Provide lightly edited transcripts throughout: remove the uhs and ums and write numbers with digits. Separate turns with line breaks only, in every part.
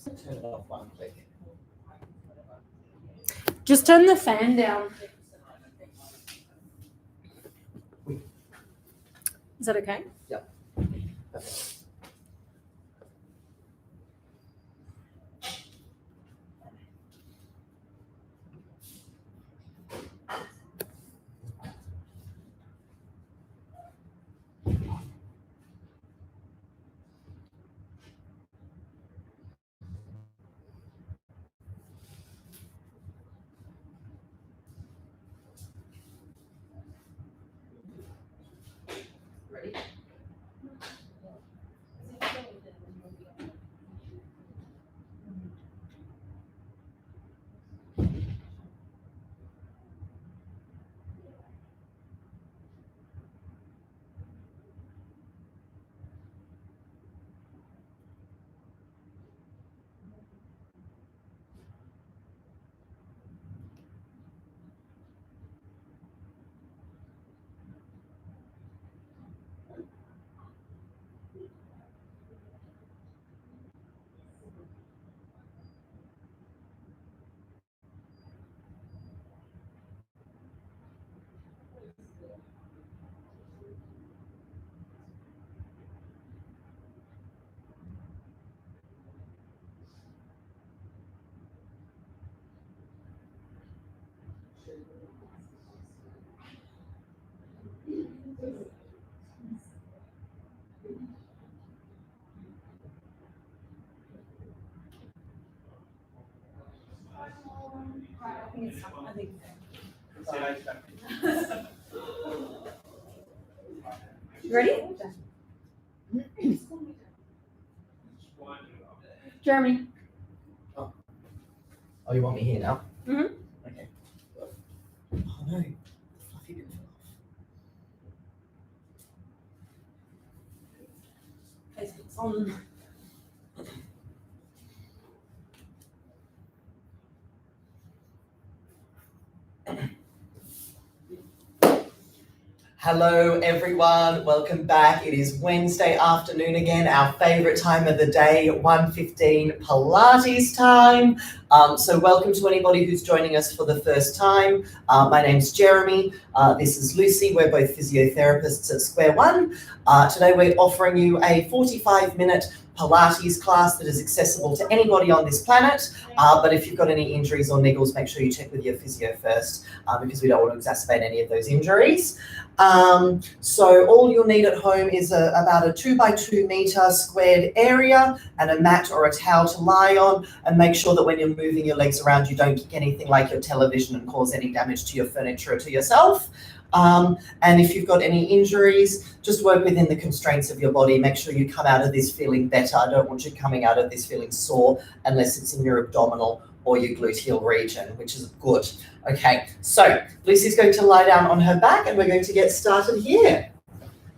Turn it off one click.
Just turn the fan down. Is that okay?
Yep. Perfect. Ready?
Ready? Jeremy.
Oh, you want me here now?
Mm-hmm.
Okay. Oh no, the fluffy bit fell off.
It's on.
Hello everyone, welcome back. It is Wednesday afternoon again, our favourite time of the day, 1:15 Pilates time. So welcome to anybody who's joining us for the first time. My name's Jeremy, this is Lucy, we're both physiotherapists at Square One. Today we're offering you a 45-minute Pilates class that is accessible to anybody on this planet, but if you've got any injuries or niggles, make sure you check with your physio first because we don't want to exacerbate any of those injuries. So all you'll need at home is about a 2x2 meter squared area and a mat or a towel to lie on, and make sure that when you're moving your legs around, you don't kick anything like your television and cause any damage to your furniture or to yourself. And if you've got any injuries, just work within the constraints of your body. Make sure you come out of this feeling better. I don't want you coming out of this feeling sore unless it's in your abdominal or your gluteal region, which is good. Okay, so Lucy's going to lie down on her back and we're going to get started here.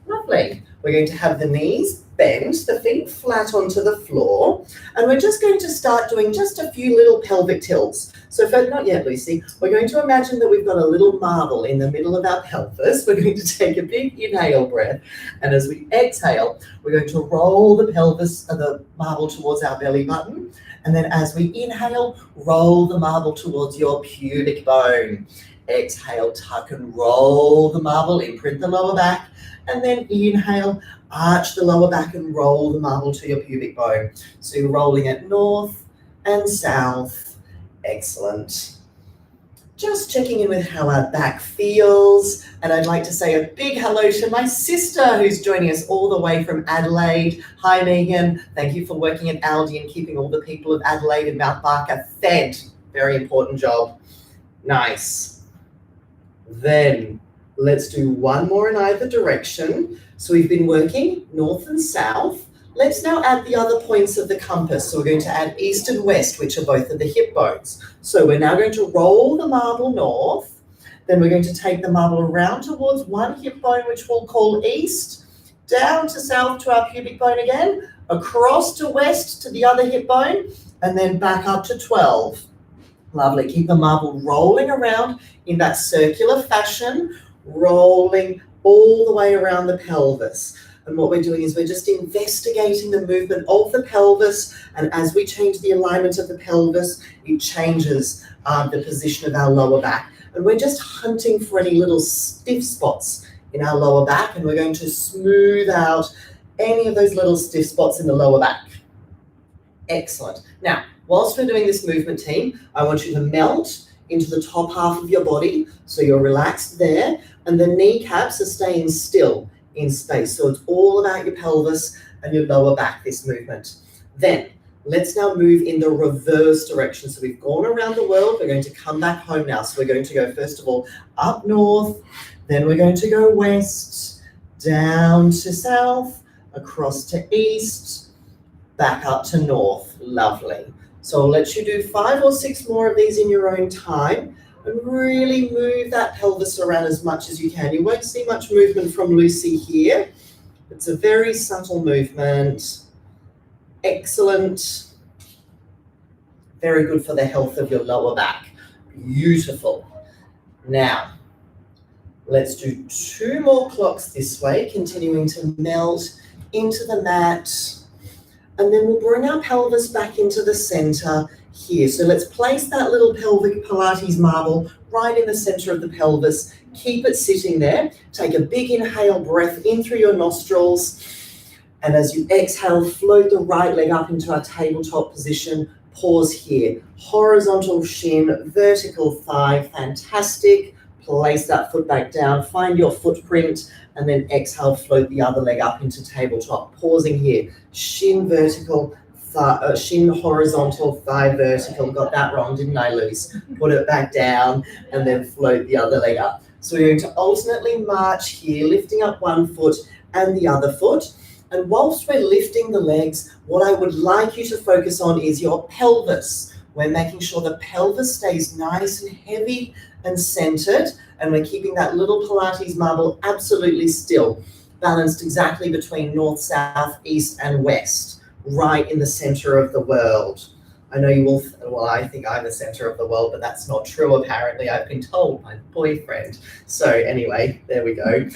Lovely. We're going to have the knees bend, the feet flat onto the floor, and we're just going to start doing just a few little pelvic tilts. So not yet, Lucy, we're going to imagine that we've got a little marble in the middle of our pelvis. We're going to take a big inhale breath, and as we exhale, we're going to roll the pelvis, the marble towards our belly button, and then as we inhale, roll the marble towards your pubic bone. Exhale, tuck and roll the marble, imprint the lower back, and then inhale, arch the lower back and roll the marble to your pubic bone. So you're rolling it north and south. Excellent. Just checking in with how our back feels. And I'd like to say a big hello to my sister who's joining us all the way from Adelaide. Hi, Megan. Thank you for working at Aldi and keeping all the people of Adelaide and Mount Barker fed. Very important job. Nice. Then let's do one more in either direction. So we've been working north and south. Let's now add the other points of the compass. So we're going to add east and west, which are both of the hip bones. So we're now going to roll the marble north. Then we're going to take the marble around towards one hip bone, which we'll call east, down to south to our pubic bone again, across to west to the other hip bone, and then back up to 12. Lovely. Keep the marble rolling around in that circular fashion, rolling all the way around the pelvis. And what we're doing is we're just investigating the movement of the pelvis. And as we change the alignment of the pelvis, it changes the position of our lower back. And we're just hunting for any little stiff spots in our lower back. And we're going to smooth out any of those little stiff spots in the lower back. Excellent. Now, whilst we're doing this movement, team, I want you to melt into the top half of your body. So you're relaxed there. And the kneecaps are staying still in space. So it's all about your pelvis and your lower back, this movement. Then let's now move in the reverse direction. So we've gone around the world. We're going to come back home now. So we're going to go, first of all, up north. Then we're going to go west, down to south, across to east, back up to north. Lovely. So I'll let you do 5 or 6 more of these in your own time and really move that pelvis around as much as you can. You won't see much movement from Lucy here. It's a very subtle movement. Excellent. Very good for the health of your lower back. Beautiful. Now, let's do 2 more clocks this way, continuing to melt into the mat. And then we'll bring our pelvis back into the center here. So let's place that little pelvic Pilates marble right in the center of the pelvis. Keep it sitting there. Take a big inhale, breath in through your nostrils. And as you exhale, float the right leg up into our tabletop position. Pause here. Horizontal shin, vertical thigh. Fantastic. Place that foot back down. Find your footprint. And then exhale, float the other leg up into tabletop. Pausing here. Shin vertical, shin horizontal, thigh vertical. Got that wrong, didn't I, Luce? Put it back down and then float the other leg up. So we're going to alternately march here, lifting up one foot and the other foot. And whilst we're lifting the legs, what I would like you to focus on is your pelvis. We're making sure the pelvis stays nice and heavy and centered, and we're keeping that little Pilates marble absolutely still, balanced exactly between north, south, east, and west, right in the center of the world. I know you will, well, I think I'm the center of the world, but that's not true, apparently. I've been told by my boyfriend. So anyway, there we go.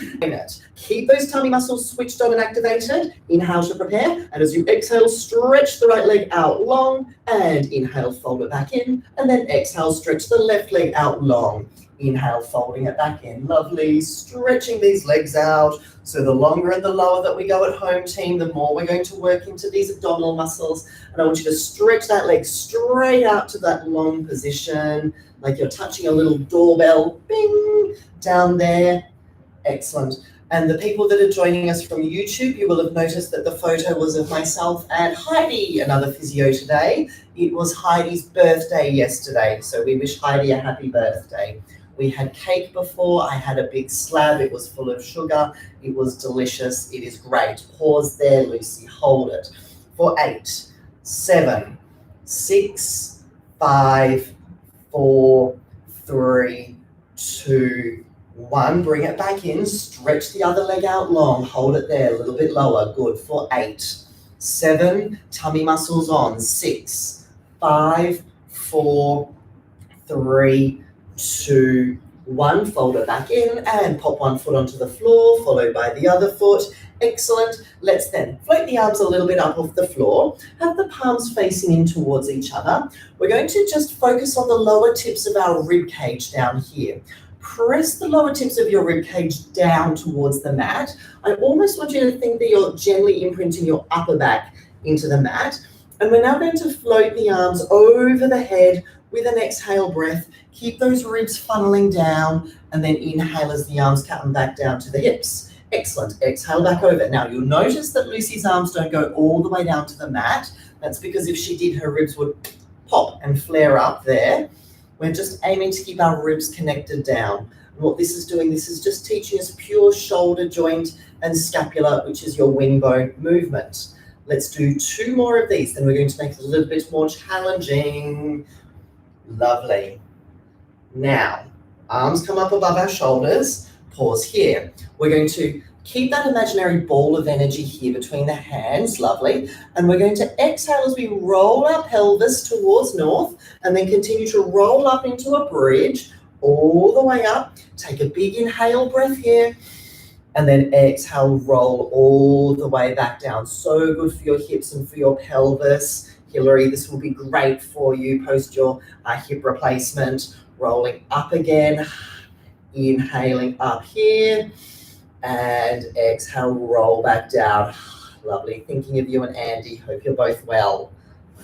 Keep those tummy muscles switched on and activated. Inhale to prepare. And as you exhale, stretch the right leg out long. And inhale, fold it back in. And then exhale, stretch the left leg out long. Inhale, folding it back in. Lovely. Stretching these legs out. So the longer and the lower that we go at home, team, the more we're going to work into these abdominal muscles. And I want you to stretch that leg straight out to that long position, like you're touching a little doorbell, bing, down there. Excellent. And the people that are joining us from YouTube, you will have noticed that the photo was of myself and Heidi, another physio today. It was Heidi's birthday yesterday, so we wish Heidi a happy birthday. We had cake before. I had a big slab. It was full of sugar. It was delicious. It is great. Pause there, Lucy. Hold it. For 8, 7, 6, 5, 4, 3, 2, 1. Bring it back in. Stretch the other leg out long. Hold it there. A little bit lower. Good. For 8, 7. Tummy muscles on. 6, 5, 4, 3, 2, 1. Fold it back in and pop one foot onto the floor, followed by the other foot. Excellent. Let's then float the arms a little bit up off the floor. Have the palms facing in towards each other. We're going to just focus on the lower tips of our rib cage down here. Press the lower tips of your rib cage down towards the mat. I almost want you to think that you're gently imprinting your upper back into the mat. And we're now going to float the arms over the head with an exhale breath. Keep those ribs funneling down and then inhale as the arms come back down to the hips. Excellent. Exhale back over. Now you'll notice that Lucy's arms don't go all the way down to the mat. That's because if she did, her ribs would pop and flare up there. We're just aiming to keep our ribs connected down. And what this is doing, this is just teaching us pure shoulder joint and scapula, which is your wing bone movement. Let's do 2 more of these. Then we're going to make it a little bit more challenging. Lovely. Now, arms come up above our shoulders. Pause here. We're going to keep that imaginary ball of energy here between the hands. Lovely. And we're going to exhale as we roll our pelvis towards north and then continue to roll up into a bridge all the way up. Take a big inhale breath here And then exhale, roll all the way back down. So good for your hips and for your pelvis. Hillary, this will be great for you post your hip replacement. Rolling up again, inhaling up here, and exhale, roll back down. Lovely. Thinking of you and Andy. Hope you're both well.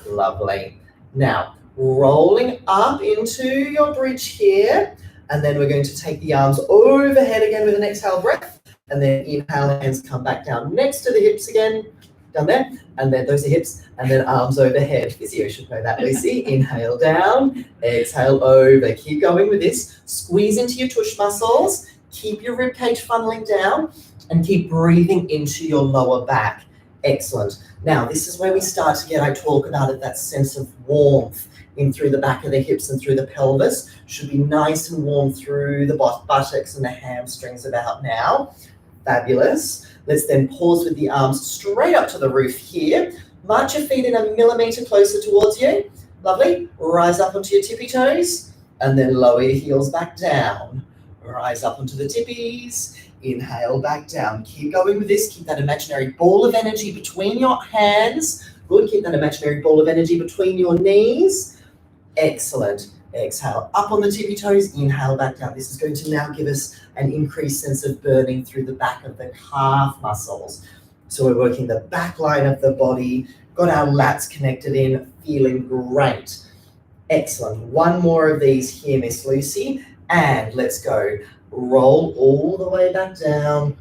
Lovely. Now, rolling up into your bridge here, and then we're going to take the arms overhead again with an exhale breath. And then inhale, hands come back down next to the hips again, down there, and then those are hips, and then arms overhead. Physio should know that, Lucy. Inhale down, exhale over. Keep going with this. Squeeze into your tush muscles, keep your ribcage funneling down, and keep breathing into your lower back. Excellent. Now, this is where we start to get, I talk about it, that sense of warmth in through the back of the hips and through the pelvis. Should be nice and warm through the buttocks and the hamstrings about now. Fabulous. Let's then pause with the arms straight up to the roof here. March your feet in a millimeter closer towards you. Lovely. Rise up onto your tippy toes and then lower your heels back down. Rise up onto the tippies. Inhale back down. Keep going with this. Keep that imaginary ball of energy between your hands. Good. Keep that imaginary ball of energy between your knees. Excellent. Exhale up on the tippy toes, inhale back down. This is going to now give us an increased sense of burning through the back of the calf muscles. So we're working the back line of the body, got our lats connected in, feeling great. Excellent. One more of these here, Miss Lucy, and let's go. Roll all the way back down.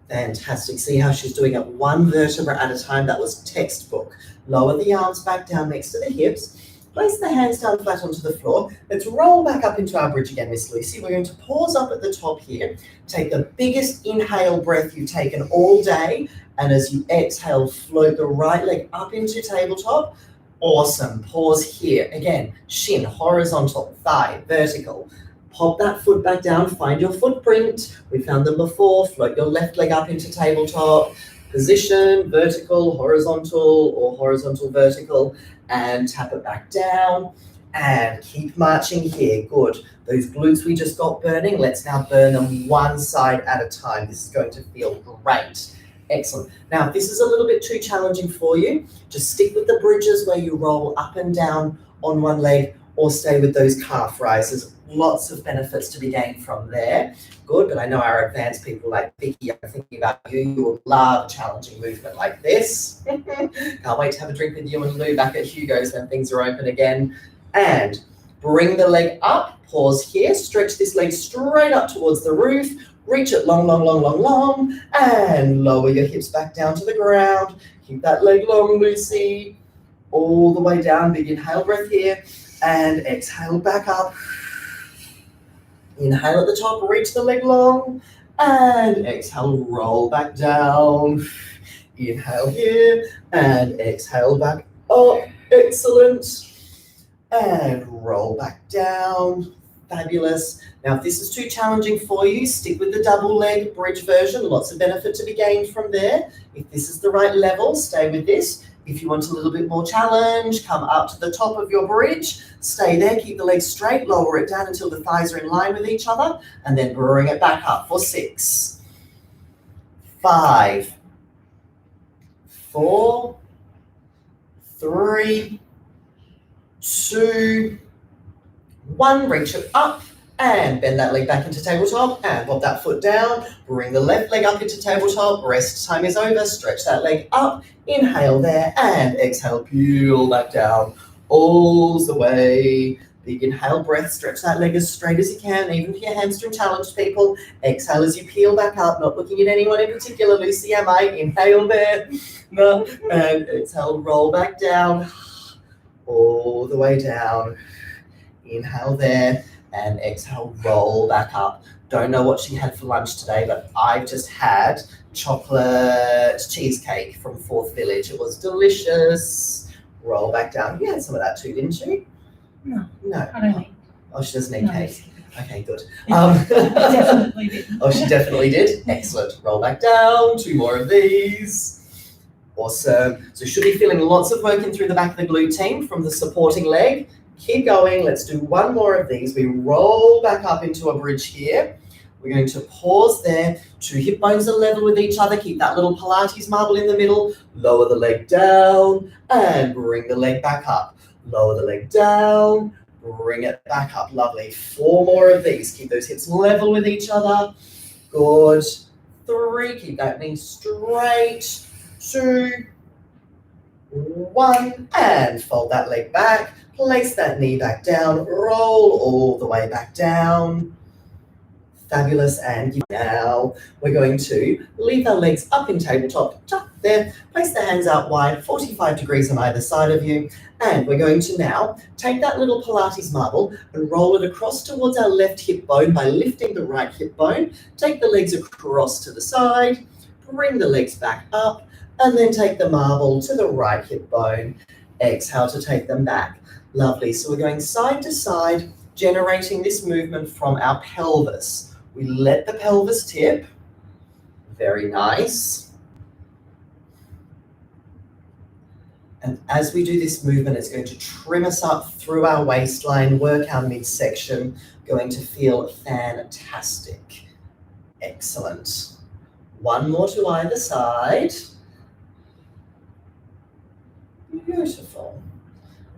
Fantastic. See how she's doing it one vertebra at a time. That was textbook. Lower the arms back down next to the hips. Place the hands down flat onto the floor. Let's roll back up into our bridge again, Miss Lucy. We're going to pause up at the top here. Take the biggest inhale breath you've taken all day. And as you exhale, float the right leg up into tabletop. Awesome. Pause here. Again, shin horizontal, thigh vertical. Pop that foot back down. Find your footprint. We found them before. Float your left leg up into tabletop. Position, vertical, horizontal, or horizontal, vertical, and tap it back down, and keep marching here. Good. Those glutes we just got burning, let's now burn them one side at a time. This is going to feel great. Excellent. Now, if this is a little bit too challenging for you, just stick with the bridges where you roll up and down on one leg, or stay with those calf rises. Lots of benefits to be gained from there. Good, but I know our advanced people like Vicky, I'm thinking about you. You will love a challenging movement like this. Can't wait to have a drink with you and Lou back at Hugo's when things are open again. And bring the leg up, pause here, stretch this leg straight up towards the roof, reach it long, long, long, long, long, and lower your hips back down to the ground. Keep that leg long, Lucy. All the way down, big inhale breath here, and exhale back up. Inhale at the top, reach the leg long, and exhale, roll back down. Inhale here, and exhale back up. Excellent. And roll back down. Fabulous. Now, if this is too challenging for you, stick with the double leg bridge version. Lots of benefit to be gained from there. If this is the right level, stay with this. If you want a little bit more challenge, come up to the top of your bridge, stay there, keep the legs straight, lower it down until the thighs are in line with each other, and then bring it back up for 6, 5, 4, 3, 2, 1. Reach it up and bend that leg back into tabletop and pop that foot down. Bring the left leg up into tabletop. Rest time is over. Stretch that leg up. Inhale there and exhale. Peel back down all the way. Big inhale breath. Stretch that leg as straight as you can, even for your hamstring challenged people. Exhale as you peel back up. Not looking at anyone in particular. Lucy, am I? Inhale there. No. And exhale. Roll back down. All the way down. Inhale there. And exhale, roll back up. Don't know what she had for lunch today, but I've just had chocolate cheesecake from Fourth Village. It was delicious. Roll back down. You had some of that too, didn't you?
No.
No.
I don't eat.
Oh, she doesn't eat cake. Okay, good.
Definitely did.
Oh, she definitely did. Excellent. Roll back down. 2 more of these. Awesome. So should be feeling lots of working through the back of the glute team from the supporting leg. Keep going. Let's do 1 more of these. We roll back up into a bridge here. We're going to pause there. 2 hip bones are level with each other. Keep that little Pilates marble in the middle. Lower the leg down and bring the leg back up. Lower the leg down, bring it back up. Lovely. 4 more of these. Keep those hips level with each other. Good. 3. Keep that knee straight. 2, 1, and fold that leg back. Place that knee back down. Roll all the way back down. Fabulous. And now we're going to leave our legs up in tabletop, tuck there, place the hands out wide, 45 degrees on either side of you, and we're going to now take that little Pilates marble and roll it across towards our left hip bone by lifting the right hip bone. Take the legs across to the side, bring the legs back up, and then take the marble to the right hip bone. Exhale to take them back. Lovely. So we're going side to side, generating this movement from our pelvis. We let the pelvis tip. Very nice. And as we do this movement, it's going to trim us up through our waistline, work our midsection, going to feel fantastic. Excellent. 1 more to either side. Beautiful.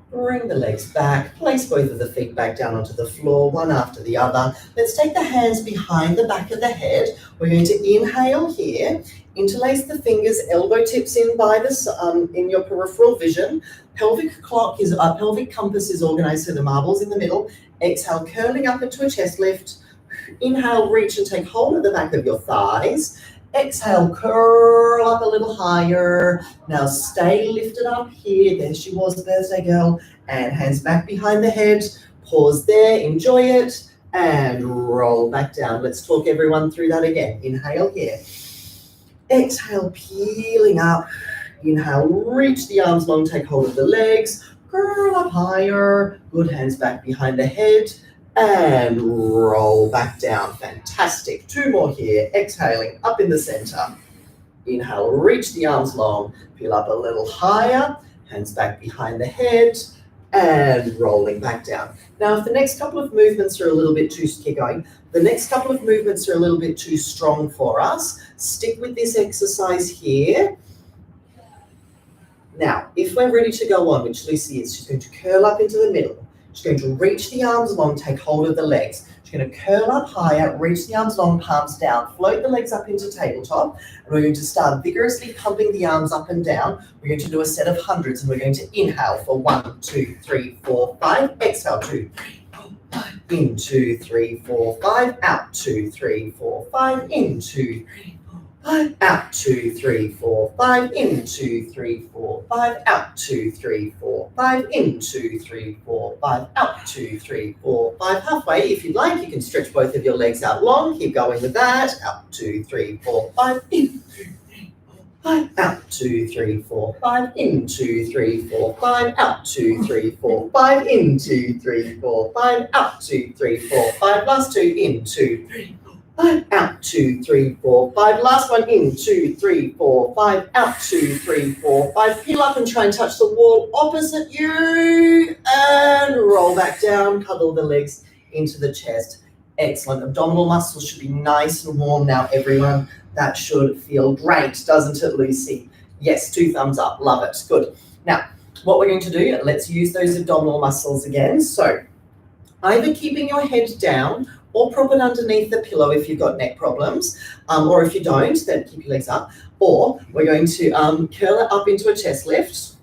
Bring the legs back, place both of the feet back down onto the floor, one after the other. Let's take the hands behind the back of the head. We're going to inhale here, interlace the fingers, elbow tips in by the in your peripheral vision. Pelvic compass is organized so the marble's in the middle. Exhale, curling up into a chest lift. Inhale, reach and take hold of the back of your thighs. Exhale, curl up a little higher. Now stay lifted up here. There she was, birthday girl. And hands back behind the head. Pause there, enjoy it, and roll back down. Let's talk everyone through that again. Inhale here. Exhale, peeling up. Inhale, reach the arms long, take hold of the legs. Curl up higher. Good, hands back behind the head. And roll back down. Fantastic. 2 more here. Exhaling up in the center. Inhale, reach the arms long. Peel up a little higher. Hands back behind the head. And rolling back down. Now, if the next couple of movements are a little bit too, keep going. The next couple of movements are a little bit too strong for us. Stick with this exercise here. Now, if we're ready to go on, which Lucy is, she's going to curl up into the middle. She's going to reach the arms long, take hold of the legs. She's going to curl up higher, reach the arms long, palms down, float the legs up into tabletop, and we're going to start vigorously pumping the arms up and down. We're going to do a set of hundreds, and we're going to inhale for 1, 2, 3, 4, 5. Exhale, 2, 3, 4, 5. In, 2, 3, 4, 5. Out, 2, 3, 4, 5. In, 2, 3, 5. Out, 2, 3, 4, 5. In, 2, 3, 4, 5. Out, 2, 3, 4, 5. In, 2, 3, 4, 5. Out, 2, 3, 4, 5. Halfway, if you like, you can stretch both of your legs out long. Keep going with that. Out, 2, 3, 4, 5. In, 2, 3, 4, 5. Out, 2, 3, 4, 5. In, 2, 3, 4, 5. Out, 2, 3, 4, 5. In, 2, 3, 4, 5. Out, 2, 3, 4, 5. Last 2. In, 2, 3, 4, 5. Out, 2, 3, 4, 5. Last one. In, 2, 3, 4, 5. Out, 2, 3, 4, 5. Peel up and try and touch the wall opposite you. And roll back down. Cuddle the legs into the chest. Excellent. Abdominal muscles should be nice and warm now, everyone. That should feel great, doesn't it, Lucy? Yes, 2 thumbs up. Love it. Good. Now, what we're going to do, let's use those abdominal muscles again. So, either keeping your head down or prop it underneath the pillow if you've got neck problems, or if you don't, then keep your legs up. Or we're going to curl it up into a chest lift.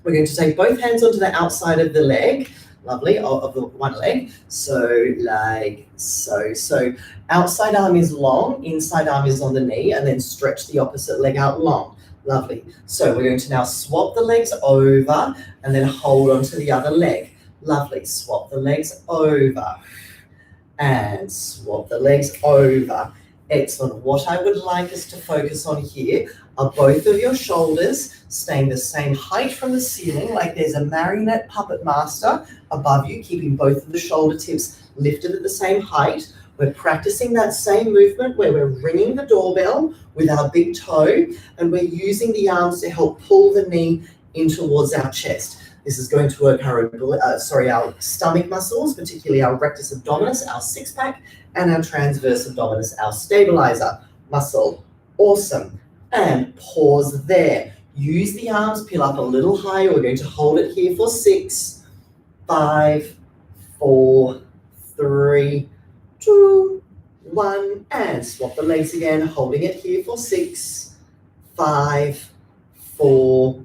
We're going to take both hands onto the outside of the leg, lovely, of the one leg. So like so. So outside arm is long, inside arm is on the knee, and then stretch the opposite leg out long. Lovely. So we're going to now swap the legs over and then hold onto the other leg. Lovely. Swap the legs over. And swap the legs over. Excellent. What I would like us to focus on here are both of your shoulders staying the same height from the ceiling, like there's a marionette puppet master above you, keeping both of the shoulder tips lifted at the same height. We're practicing that same movement where we're ringing the doorbell with our big toe, and we're using the arms to help pull the knee in towards our chest. This is going to work our stomach muscles, particularly our rectus abdominis, our six-pack, and our transverse abdominis, our stabilizer muscle. Awesome. And pause there. Use the arms, peel up a little higher. We're going to hold it here for 6, 5, 4, 3, 2, 1, and swap the legs again, holding it here for 6, 5, 4,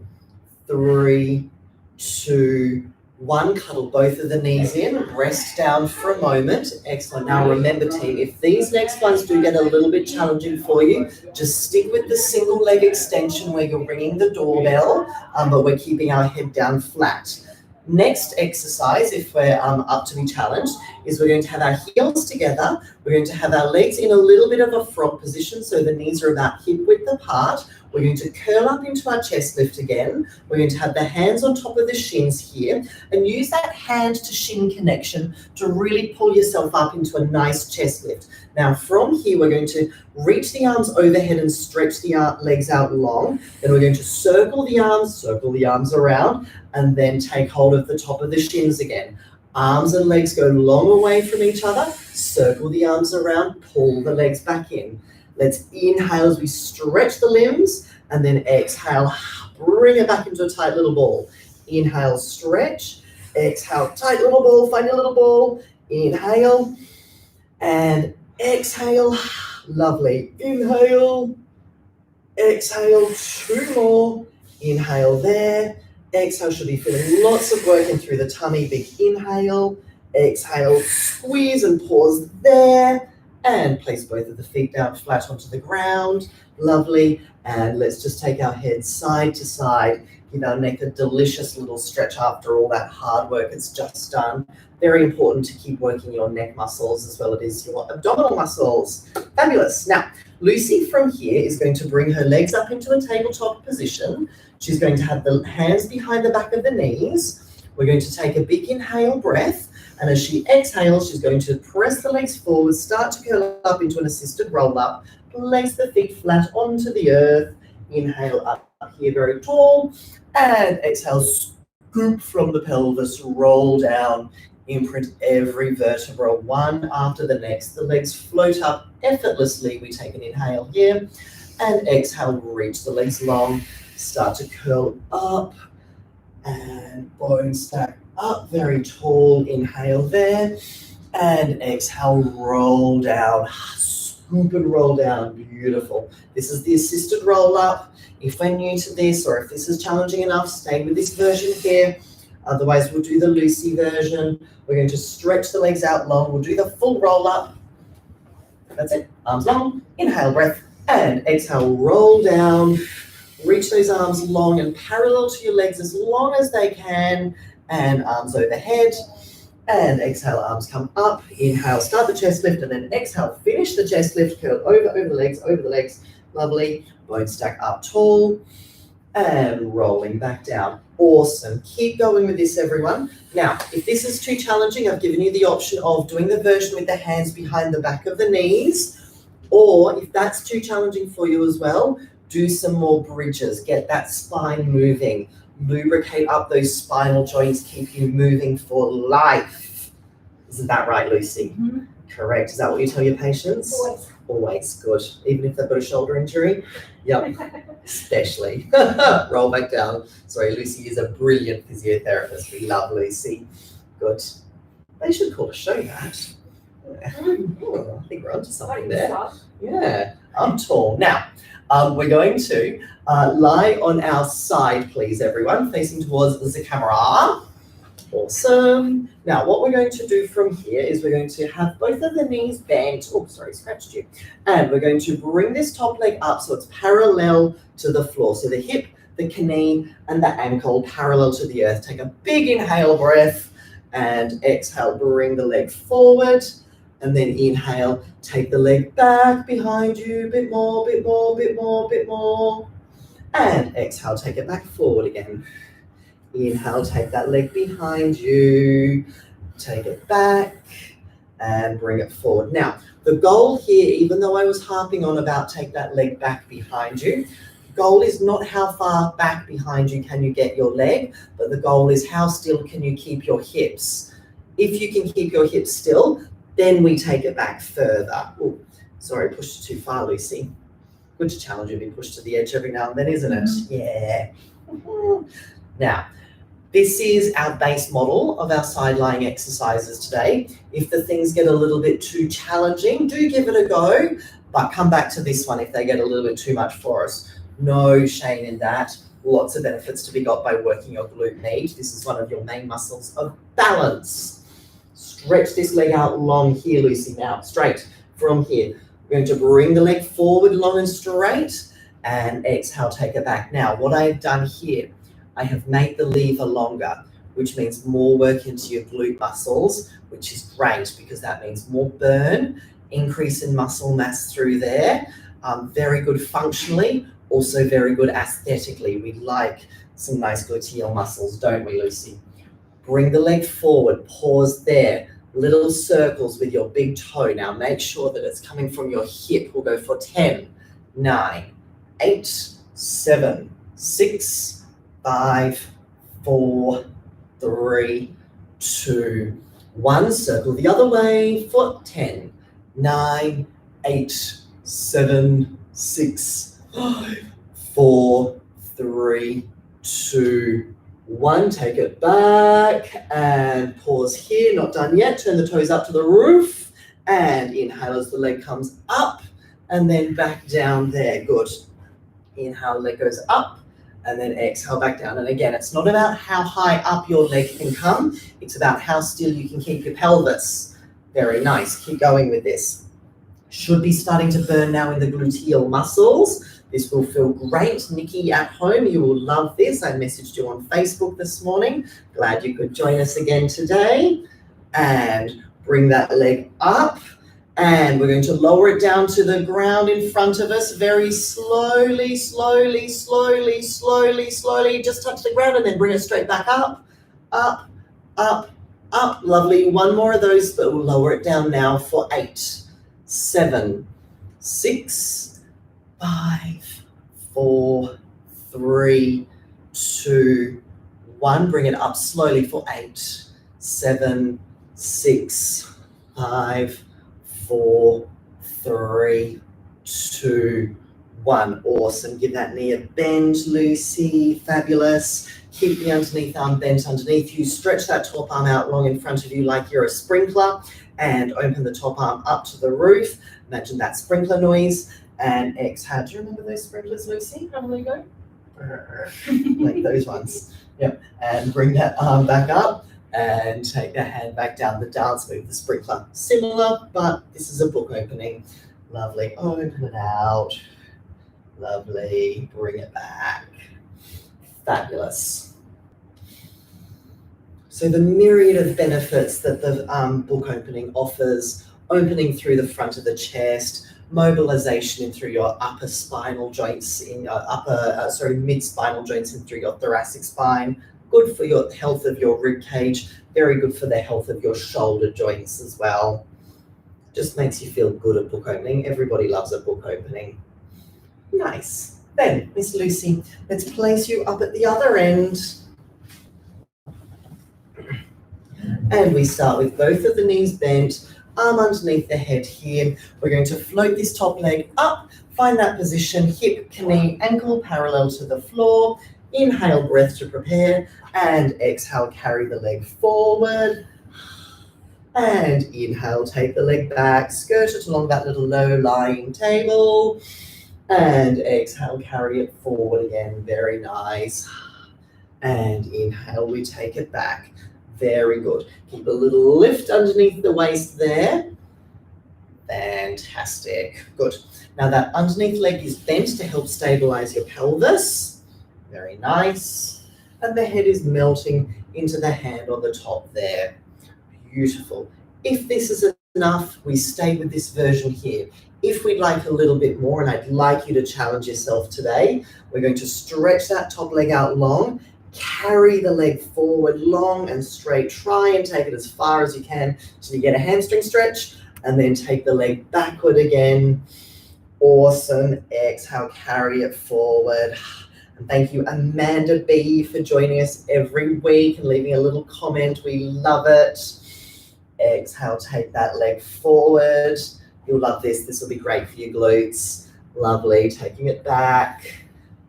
3, 2, 1. Cuddle both of the knees in, rest down for a moment. Excellent. Now remember, team, if these next ones do get a little bit challenging for you, just stick with the single leg extension where you're ringing the doorbell, but we're keeping our head down flat. Next exercise, if we're up to be challenged, is we're going to have our heels together. We're going to have our legs in a little bit of a frog position, so the knees are about hip width apart. We're going to curl up into our chest lift again. We're going to have the hands on top of the shins here and use that hand to shin connection to really pull yourself up into a nice chest lift. Now from here, we're going to reach the arms overhead and stretch the legs out long. Then we're going to circle the arms around, and then take hold of the top of the shins again. Arms and legs go long away from each other. Circle the arms around, pull the legs back in. Let's inhale as we stretch the limbs, and then exhale, bring it back into a tight little ball. Inhale, stretch. Exhale, tight little ball, find your little ball. Inhale, and exhale. Lovely. Inhale, exhale, 2 more. Inhale there. Exhale, should be feeling lots of working through the tummy. Big inhale. Exhale, squeeze and pause there. And place both of the feet down flat onto the ground. Lovely. And let's just take our head side to side. Give our neck a delicious little stretch after all that hard work it's just done. Very important to keep working your neck muscles as well as your abdominal muscles. Fabulous. Now, Lucy from here is going to bring her legs up into a tabletop position. She's going to have the hands behind the back of the knees. We're going to take a big inhale breath. And as she exhales, she's going to press the legs forward, start to curl up into an assisted roll up, place the feet flat onto the earth. Inhale up here very tall, and exhale, scoop from the pelvis, roll down, imprint every vertebra one after the next. The legs float up effortlessly. We take an inhale here, and exhale, reach the legs long, start to curl up, and bone stack up very tall. Inhale there, and exhale, roll down, scoop and roll down. Beautiful. This is the assisted roll up. If we're new to this, or if this is challenging enough, stay with this version here. Otherwise, we'll do the Lucy version. We're going to stretch the legs out long. We'll do the full roll up. That's it. Arms long. Inhale, breath, and exhale, roll down. Reach those arms long and parallel to your legs as long as they can. And arms overhead, and exhale, arms come up. Inhale, start the chest lift, and then exhale, finish the chest lift, curl over the legs. Lovely. Bone stack up tall, and rolling back down. Awesome. Keep going with this, everyone. Now, if this is too challenging, I've given you the option of doing the version with the hands behind the back of the knees, or if that's too challenging for you as well, do some more bridges. Get that spine moving. Lubricate up those spinal joints, keep you moving for life. Isn't that right, Lucy?
Mm-hmm.
Correct. Is that what you tell your patients?
Always.
Always. Good. Even if they've got a shoulder injury? Yep. Especially. Roll back down. Sorry, Lucy is a brilliant physiotherapist. We love Lucy. Good. They should call a show that. I think we're onto something there. Yeah. I'm tall. Now, we're going to lie on our side, please, everyone, facing towards the camera. Awesome. Now, what we're going to do from here is we're going to have both of the knees bent. Oh, sorry, scratched you. And we're going to bring this top leg up so it's parallel to the floor. So the hip, the knee, and the ankle parallel to the earth. Take a big inhale breath, and exhale, bring the leg forward. And then inhale, take the leg back behind you, bit more. And exhale, take it back forward again. Inhale, take that leg behind you, take it back, and bring it forward. Now, the goal here, even though I was harping on about take that leg back behind you, goal is not how far back behind you can you get your leg, but the goal is how still can you keep your hips. If you can keep your hips still, then we take it back further. Oh, sorry, pushed too far, Lucy. Good to challenge you to be pushed to the edge every now and then, isn't it? Yeah. Now, this is our base model of our side lying exercises today. If the things get a little bit too challenging, do give it a go, but come back to this one if they get a little bit too much for us. No shame in that. Lots of benefits to be got by working your glute med. This is one of your main muscles of balance. Stretch this leg out long here, Lucy. Now, straight from here. We're going to bring the leg forward long and straight and exhale, take it back. Now, what I've done here, I have made the lever longer, which means more work into your glute muscles, which is great because that means more burn, increase in muscle mass through there. Very good functionally, also very good aesthetically. We like some nice gluteal muscles, don't we, Lucy? Bring the leg forward, pause there. Little circles with your big toe. Now make sure that it's coming from your hip. We'll go for 10, 9, 8, 7, 6, 5, 4, 3, 2, 1. Circle the other way for 10, 9, 8, 7, 6, 5, 4, 3, 2, 1. Take it back and pause here. Not done yet. Turn the toes up to the roof and inhale as the leg comes up and then back down there. Good. Inhale, leg goes up and then exhale back down. And again, it's not about how high up your leg can come. It's about how still you can keep your pelvis. Very nice. Keep going with this. Should be starting to burn now in the gluteal muscles. This will feel great. Nikki at home, you will love this. I messaged you on Facebook this morning. Glad you could join us again today. And bring that leg up. And we're going to lower it down to the ground in front of us very slowly, slowly, slowly, slowly, slowly. Just touch the ground and then bring it straight back up, up, up, up. Lovely. One more of those, but we'll lower it down now for 8, 7, 6, 5, 4, 3, 2, 1. Bring it up slowly for 8, 7, 6, 5, 4, 3, 2, 1. Awesome. Give that knee a bend, Lucy. Fabulous. Keep the underneath arm bent underneath you. Stretch that top arm out long in front of you like you're a sprinkler and open the top arm up to the roof. Imagine that sprinkler noise and exhale. Do you remember those sprinklers, Lucy? How do they go? Like those ones. Yep. And bring that arm back up. And take the hand back down the dance move, the sprinkler. Similar, but this is a book opening. Lovely. Open it out. Lovely. Bring it back. Fabulous. So the myriad of benefits that the book opening offers, opening through the front of the chest, mobilization in through your upper spinal joints, in your mid-spinal joints and through your thoracic spine, good for your health of your rib cage, very good for the health of your shoulder joints as well. Just makes you feel good at book opening. Everybody loves a book opening. Nice. Then, Miss Lucy, let's place you up at the other end. And we start with both of the knees bent, arm underneath the head here. We're going to float this top leg up, find that position, hip, knee, ankle parallel to the floor. Inhale, breath to prepare, and exhale, carry the leg forward. And inhale, take the leg back, skirt it along that little low-lying table. And exhale, carry it forward again. Very nice. And inhale, we take it back. Very good. Keep a little lift underneath the waist there. Fantastic. Good. Now that underneath leg is bent to help stabilize your pelvis. Very nice. And the head is melting into the hand on the top there. Beautiful. If this is enough, we stay with this version here. If we'd like a little bit more, and I'd like you to challenge yourself today, we're going to stretch that top leg out long, carry the leg forward long and straight. Try and take it as far as you can till you get a hamstring stretch, and then take the leg backward again Awesome. Exhale, carry it forward. And thank you, Amanda B, for joining us every week and leaving a little comment. We love it. Exhale, take that leg forward. You'll love this. This will be great for your glutes. Lovely. Taking it back.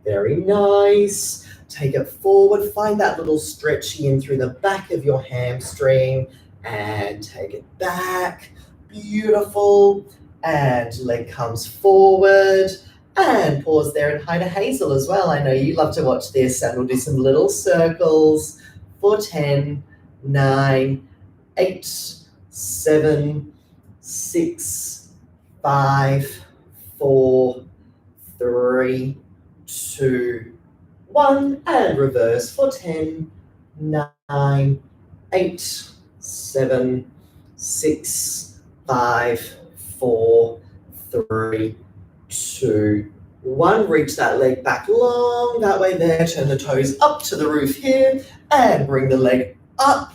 Very nice. Take it forward. Find that little stretchy in through the back of your hamstring and take it back. Beautiful. And leg comes forward. And pause there and hi to Hazel as well. I know you love to watch this, and we'll do some little circles for 10, 9, 8, 7, 6, 5, 4, 3, 2, 1, and reverse for 10, 9, 8, 7, 6, 5, 4, 3, 2, 1. Reach that leg back long that way there. Turn the toes up to the roof here and bring the leg up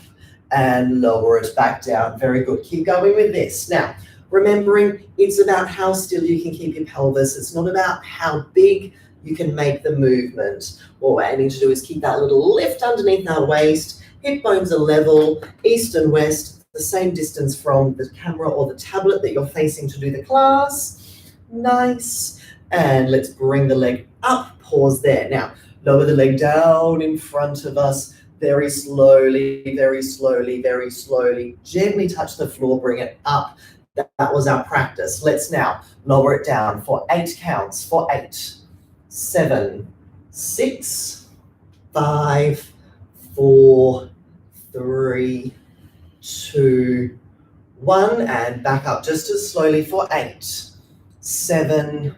and lower it back down. Very good. Keep going with this. Now, remembering it's about how still you can keep your pelvis. It's not about how big you can make the movement. What we're aiming to do is keep that little lift underneath our waist. Hip bones are level, east and west, the same distance from the camera or the tablet that you're facing to do the class. Nice. And let's bring the leg up. Pause there. Now, lower the leg down in front of us. Very slowly, very slowly, very slowly. Gently touch the floor. Bring it up. That was our practice. Let's now lower it down for 8 counts. For 8, 7, 6, 5, 4, 3, 2, 1. And back up just as slowly for 8, 7,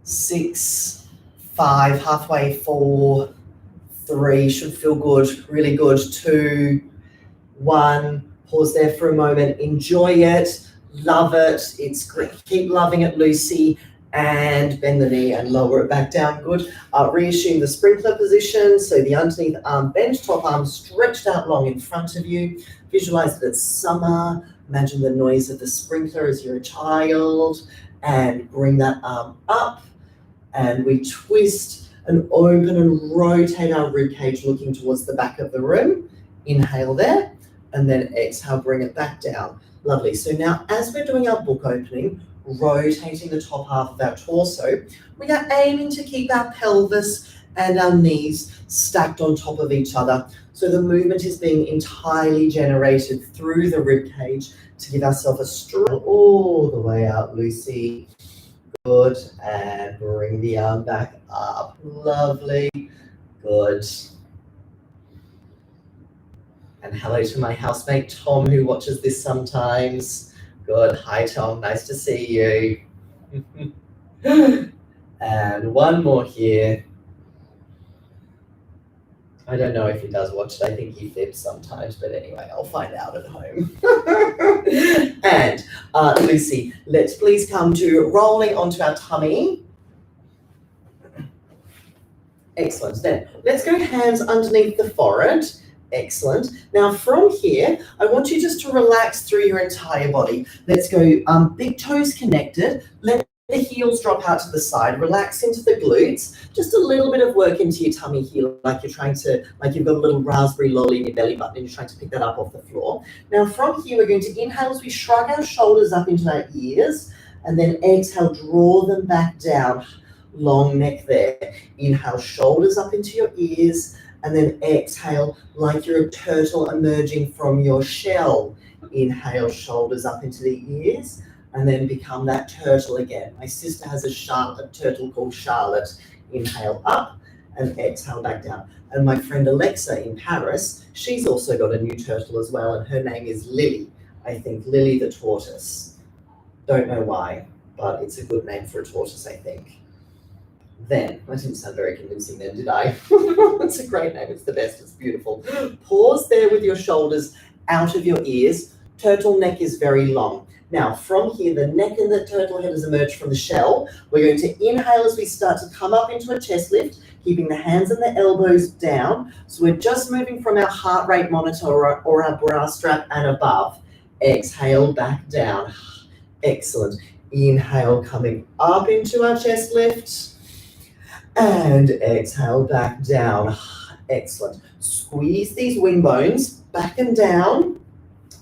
6, 5, halfway, 4, 3, should feel good, really good, 2, 1, pause there for a moment, enjoy it, love it, it's great, keep loving it, Lucy, and bend the knee and lower it back down, good. Reassume the sprinkler position, so the underneath arm bent, top arm stretched out long in front of you, visualize that it's summer, imagine the noise of the sprinkler as you're a child, and bring that arm up, and we twist and open and rotate our rib cage looking towards the back of the room. Inhale there, and then exhale, bring it back down. Lovely. So now as we're doing our book opening, rotating the top half of our torso, we are aiming to keep our pelvis and our knees stacked on top of each other. So the movement is being entirely generated through the rib cage to give ourselves a strong all the way out, Lucy. Good, and bring the arm back up. Lovely, good. And hello to my housemate Tom, who watches this sometimes. Good, hi Tom, nice to see you. And one more here. I don't know if he does watch it. I think he fibs sometimes, but anyway, I'll find out at home. And Lucy, let's please come to rolling onto our tummy. Excellent. Then let's go hands underneath the forehead. Excellent. Now from here, I want you just to relax through your entire body. Let's go big toes connected. Let the heels drop out to the side, relax into the glutes, just a little bit of work into your tummy here, like you've got a little raspberry lolly in your belly button and you're trying to pick that up off the floor. Now from here, we're going to inhale as we shrug our shoulders up into our ears, and then exhale, draw them back down, long neck there. Inhale, shoulders up into your ears, and then exhale like you're a turtle emerging from your shell. Inhale, shoulders up into the ears, and then become that turtle again. My sister has a turtle called Charlotte. Inhale up and exhale back down. And my friend Alexa in Paris, she's also got a new turtle as well, and her name is Lily. I think Lily the tortoise. Don't know why, but it's a good name for a tortoise, I think. Then, I didn't sound very convincing then, did I? It's a great name, it's the best, it's beautiful. Pause there with your shoulders out of your ears. Turtle neck is very long. Now, from here, the neck and the turtle head has emerged from the shell. We're going to inhale as we start to come up into a chest lift, keeping the hands and the elbows down. So we're just moving from our heart rate monitor or our bra strap and above. Exhale back down. Excellent. Inhale, coming up into our chest lift. And exhale, back down. Excellent. Squeeze these wing bones back and down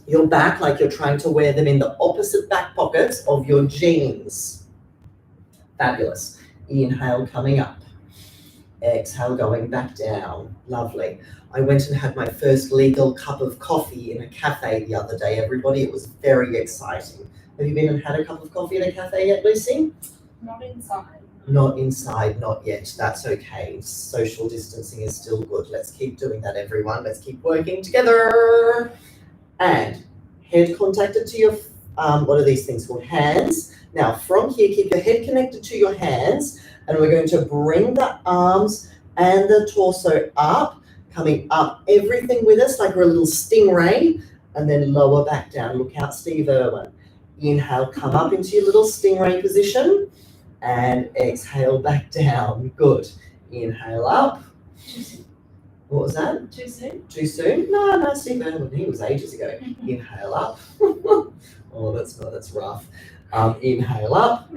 your back like you're trying to wear them in the opposite back pockets of your jeans. Fabulous. Inhale, coming up. Exhale, going back down. Lovely. I went and had my first legal cup of coffee in a cafe the other day, everybody. It was very exciting. Have you been and had a cup of coffee in a cafe yet, Lucy?
Not inside.
Not inside, not yet. That's okay. Social distancing is still good. Let's keep doing that, everyone. Let's keep working together. And head contacted to your, what are these things called? Hands. Now, from here, keep your head connected to your hands, and we're going to bring the arms and the torso up, coming up, everything with us, like we're a little stingray, and then lower back down. Look out, Steve Irwin. Inhale, come up into your little stingray position, and exhale back down. Good. Inhale up.
Too soon.
What was that?
Too soon?
Too soon? No, Steve Irwin, he was ages ago. Inhale up. Oh, that's rough. Inhale up.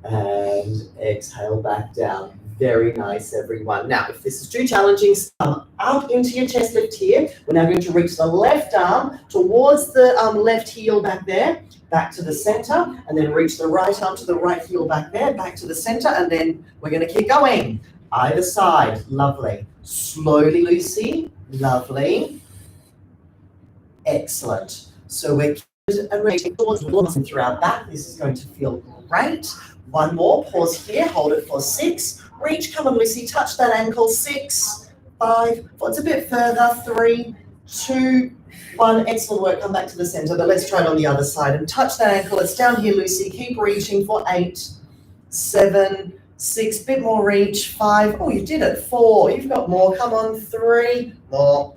And exhale back down. Very nice, everyone. Now, if this is too challenging, come up into your chest lift here. We're now going to reach the left arm towards the left heel back there, back to the center, and then reach the right arm to the right heel back there, back to the center, and then we're going to keep going. Either side. Lovely. Slowly, Lucy. Lovely. Excellent. So we're and reaching towards the muscle through our back. This is going to feel great. One more. Pause here. Hold it for 6. Reach. Come on, Lucy. Touch that ankle. 6, 5. It's a bit further. 3, 2, 1. Excellent work. Come back to the center. But let's try it on the other side and touch that ankle. It's down here, Lucy. Keep reaching for 8, 7, 6. Bit more reach. 5. Oh, you did it. 4. You've got more. Come on. 3. More.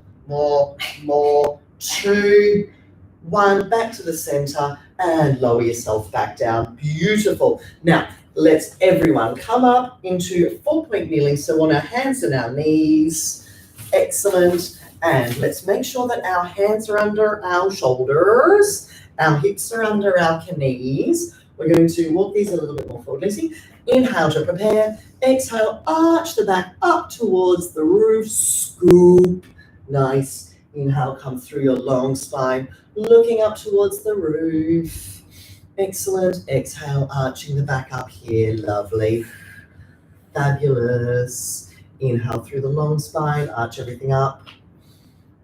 2. 1, back to the center, and lower yourself back down. Beautiful. Now, let's everyone come up into 4-point kneeling. So on our hands and our knees. Excellent. And let's make sure that our hands are under our shoulders. Our hips are under our knees. We're going to walk these a little bit more forward, Lucy. Inhale to prepare. Exhale, arch the back up towards the roof. Scoop. Nice. Inhale, come through your long spine, looking up towards the roof. Excellent. Exhale, arching the back up here. Lovely. Fabulous. Inhale through the long spine, arch everything up.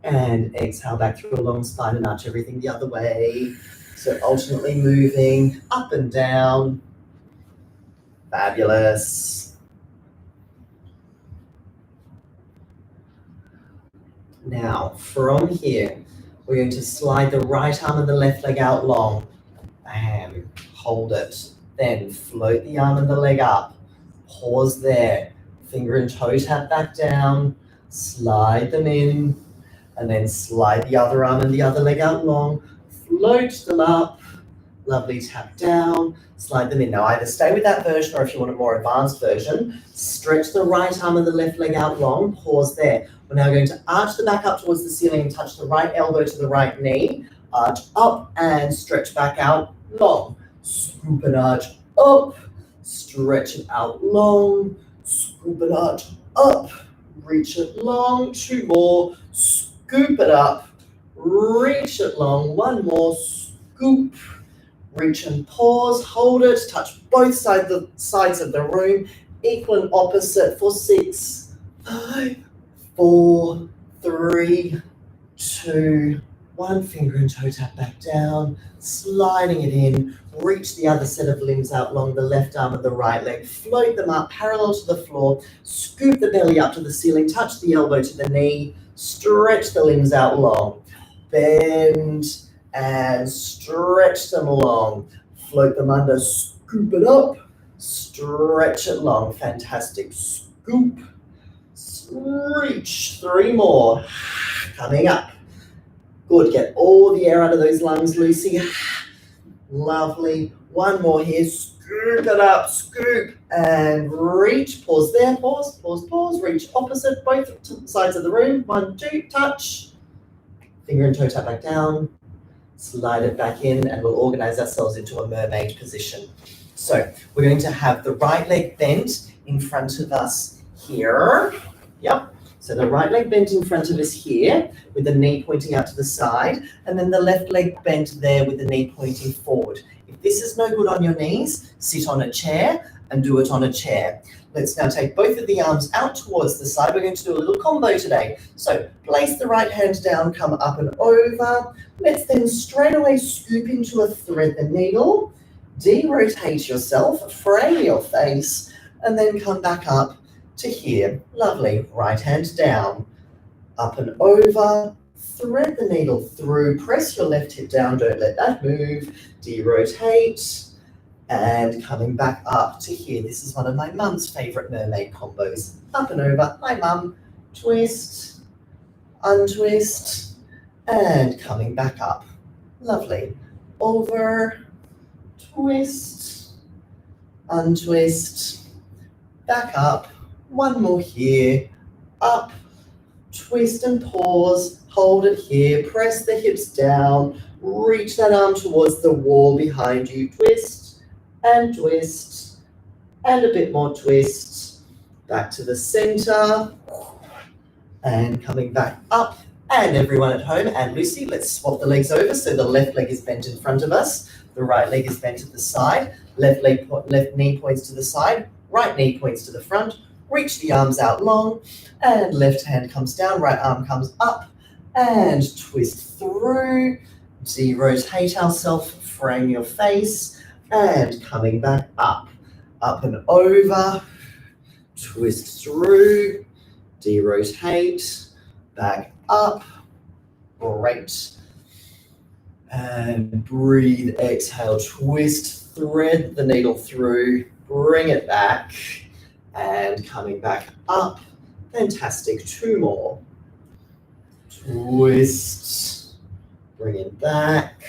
And exhale back through a long spine and arch everything the other way. So alternately moving up and down. Fabulous. Now, from here, we're going to slide the right arm and the left leg out long. Bam. Hold it. Then float the arm and the leg up. Pause there. Finger and toe tap back down. Slide them in. And then slide the other arm and the other leg out long. Float them up. Lovely. Tap down. Slide them in. Now, either stay with that version, or if you want a more advanced version, stretch the right arm and the left leg out long. Pause there. We're now going to arch the back up towards the ceiling and touch the right elbow to the right knee. Arch up and stretch back out long. Scoop and arch up. Stretch it out long. Scoop and arch up. Reach it long. 2 more. Scoop it up. Reach it long. 1 more. Scoop. Reach and pause. Hold it. Touch both sides of the room. Equal and opposite for 6, 5, 4, 3, 2, 1. Finger and toe tap back down, sliding it in. Reach the other set of limbs out long, the left arm and the right leg. Float them up parallel to the floor. Scoop the belly up to the ceiling. Touch the elbow to the knee. Stretch the limbs out long. Bend and stretch them long. Float them under. Scoop it up. Stretch it long. Fantastic. Scoop. Reach. 3 more. Coming up. Good. Get all the air out of those lungs, Lucy. Lovely. 1 more here. Scoop it up. Scoop and reach. Pause there. Pause. Pause. Pause. Reach opposite both sides of the room. 1, 2. Touch. Finger and toe tap back down. slide it back in, and we'll organize ourselves into a mermaid position. So we're going to have the right leg bent in front of us here. Yep. So the right leg bent in front of us here with the knee pointing out to the side, and then the left leg bent there with the knee pointing forward. If this is no good on your knees, sit on a chair and do it on a chair. Let's now take both of the arms out towards the side. We're going to do a little combo today. So place the right hand down, come up and over. Let's then straight away scoop into a thread the needle, de-rotate yourself, frame your face, and then come back up to here. Lovely. Right hand down, up and over, thread the needle through, press your left hip down, don't let that move, de-rotate, and coming back up to here. This is one of my mum's favorite mermaid combos. Up and over, hi mum, twist, untwist, and coming back up. Lovely. Over, twist, untwist, back up. One more here, up, twist and pause, hold it here, press the hips down, reach that arm towards the wall behind you, twist, and a bit more twist, back to the center, and coming back up. And everyone at home, and Lucy, let's swap the legs over. So the left leg is bent in front of us, the right leg is bent at the side, left knee points to the side, right knee points to the front, reach the arms out long, and left hand comes down, right arm comes up, and twist through, de-rotate ourselves, frame your face, and coming back up and over, twist through, de-rotate, back up, great, and breathe, exhale, twist, thread the needle through, bring it back, and coming back up, fantastic, two more, twist, bring it back,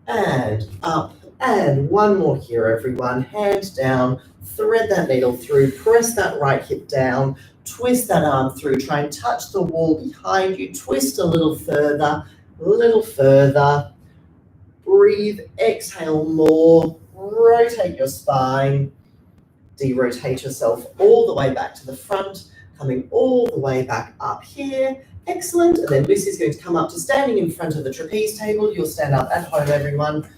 and up, and one more here, everyone. Hand down, thread that needle through, press that right hip down, twist that arm through, try and touch the wall behind you, twist a little further, breathe, exhale more, rotate your spine, de-rotate yourself all the way back to the front, coming all the way back up here. Excellent. And then Lucy's going to come up to standing in front of the trapeze table. You'll stand up at home, everyone.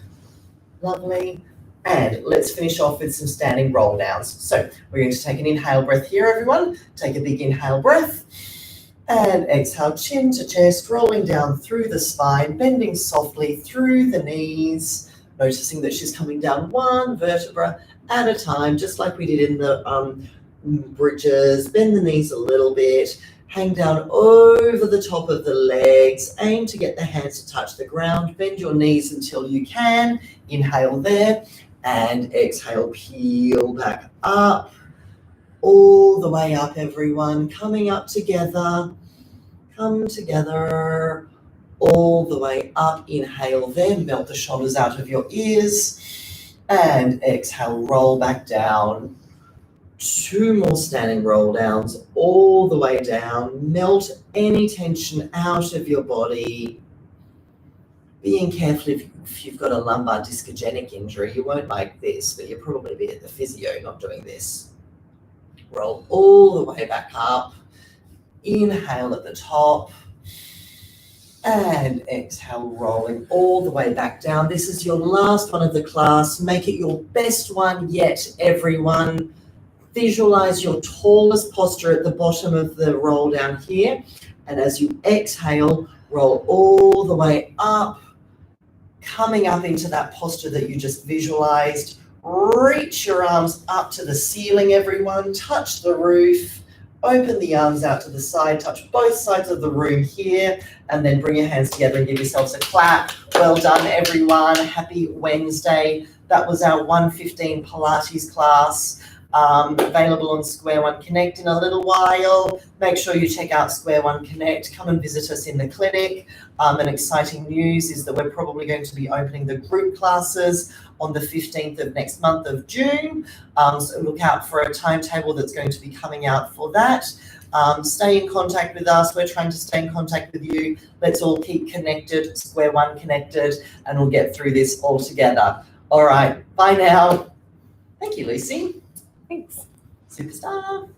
Lovely. And let's finish off with some standing roll downs. So we're going to take an inhale breath here, everyone. Take a big inhale breath. And exhale, chin to chest, rolling down through the spine, bending softly through the knees, noticing that she's coming down one vertebra at a time, just like we did in the bridges. Bend the knees a little bit. Hang down over the top of the legs. Aim to get the hands to touch the ground. Bend your knees until you can. Inhale there. And exhale, peel back up. All the way up, everyone. Coming up together. Come together. All the way up. Inhale there. Melt the shoulders out of your ears. And exhale, roll back down. Two more standing roll downs all the way down. Melt any tension out of your body. Being careful if you've got a lumbar discogenic injury, you won't like this, but you'll probably be at the physio not doing this. Roll all the way back up. Inhale at the top. And exhale, rolling all the way back down. This is your last one of the class. Make it your best one yet, everyone. Visualize your tallest posture at the bottom of the roll down here. And as you exhale, roll all the way up, coming up into that posture that you just visualized. Reach your arms up to the ceiling, everyone. Touch the roof. Open the arms out to the side. Touch both sides of the room here. And then bring your hands together and give yourselves a clap. Well done, everyone. Happy Wednesday. That was our 1:15 Pilates class. Available on Square One Connect in a little while. Make sure you check out Square One Connect. Come and visit us in the clinic. And exciting news is that we're probably going to be opening the group classes on the 15th of next month of June. So look out for a timetable that's going to be coming out for that. Stay in contact with us. We're trying to stay in contact with you. Let's all keep connected, square one connected, and we'll get through this all together. All right, bye now. Thank you, Lucy.
Thanks.
Superstar.